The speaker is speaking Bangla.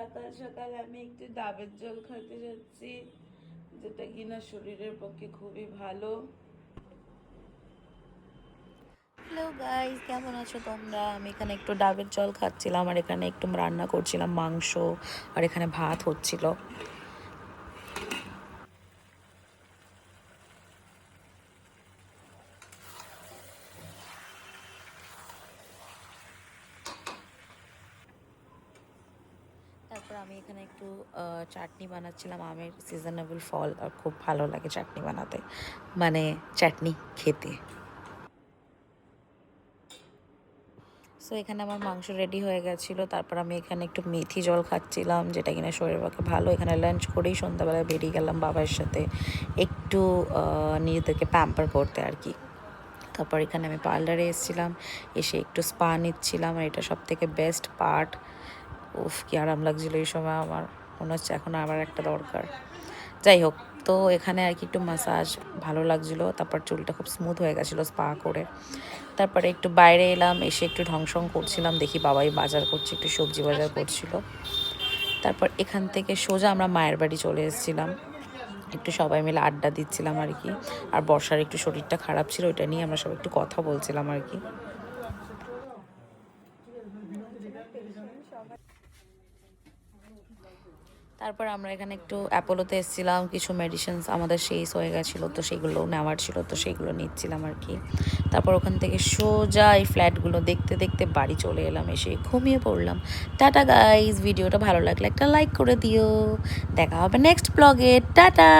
সকাল সকাল আমি একটু ডাবের জল খেতে যাচ্ছি, যেটা কিনা শরীরের পক্ষে খুবই ভালো। হ্যালো গাইস, কেমন আছো তোমরা? আমি এখানে একটু ডাবের জল খাচ্ছিলাম, আর এখানে একটু রান্না করছিলাম মাংস, আর এখানে ভাত হচ্ছিল। তারপর আমি এখানে একটু চাটনি বানাচ্ছিলাম, আমের সিজনেবল ফল, আর খুব ভালো লাগে চাটনি বানাতে, মানে চাটনি খেতে। সো এখানে আমার মাংস রেডি হয়ে গেছিলো। তারপর আমি এখানে একটু মেথি জল খাচ্ছিলাম, যেটা কিনা শরীরের পক্ষে ভালো। এখানে লাঞ্চ করেই সন্ধ্যাবেলায় বেরিয়ে গেলাম বাবার সাথে একটু নিজেদেরকে প্যাম্পার করতে আর কি। তারপর এখানে আমি পার্লারে এসেছিলাম, এসে একটু স্পা নিচ্ছিলাম, আর এটা সব থেকে বেস্ট পার্ট। উফ, কি আরাম লাগছিলো এই সময়, আমার মনে হচ্ছে এখন আবার একটা দরকার। যাই হোক, তো এখানে আর কি একটু ম্যাসাজ ভালো লাগছিলো। তারপর চুলটা খুব স্মুথ হয়ে গেছিলো স্পা করে। তারপরে একটু বাইরে এলাম, এসে একটু ঢংসং করছিলাম, দেখি বাবাই বাজার করছে, একটু সবজি বাজার করছিল। তারপর এখান থেকে সোজা আমরা মায়ের বাড়ি চলে এসেছিলাম, একটু সবাই মিলে আড্ডা দিচ্ছিলাম আর কি। আর বর্ষার একটু শরীরটা খারাপ ছিল, ওইটা নিয়ে আমরা সবাই একটু কথা বলছিলাম আর কি। তারপর আমরা এখানে একটু অ্যাপোলোতে এসেছিলাম, কিছু মেডিসিনস আমাদের শেষ হয়ে গেছিলো, তো সেগুলো নেওয়ার ছিল, তো সেগুলো নিচ্ছিলাম আর কি। তারপর ওখান থেকে সোজা এই ফ্ল্যাটগুলো দেখতে দেখতে বাড়ি চলে এলাম, এসে ঘুমিয়ে পড়লাম। টাটা গাইজ, ভিডিওটা ভালো লাগলে একটা লাইক করে দিও। দেখা হবে নেক্সট ব্লগে। টাটা।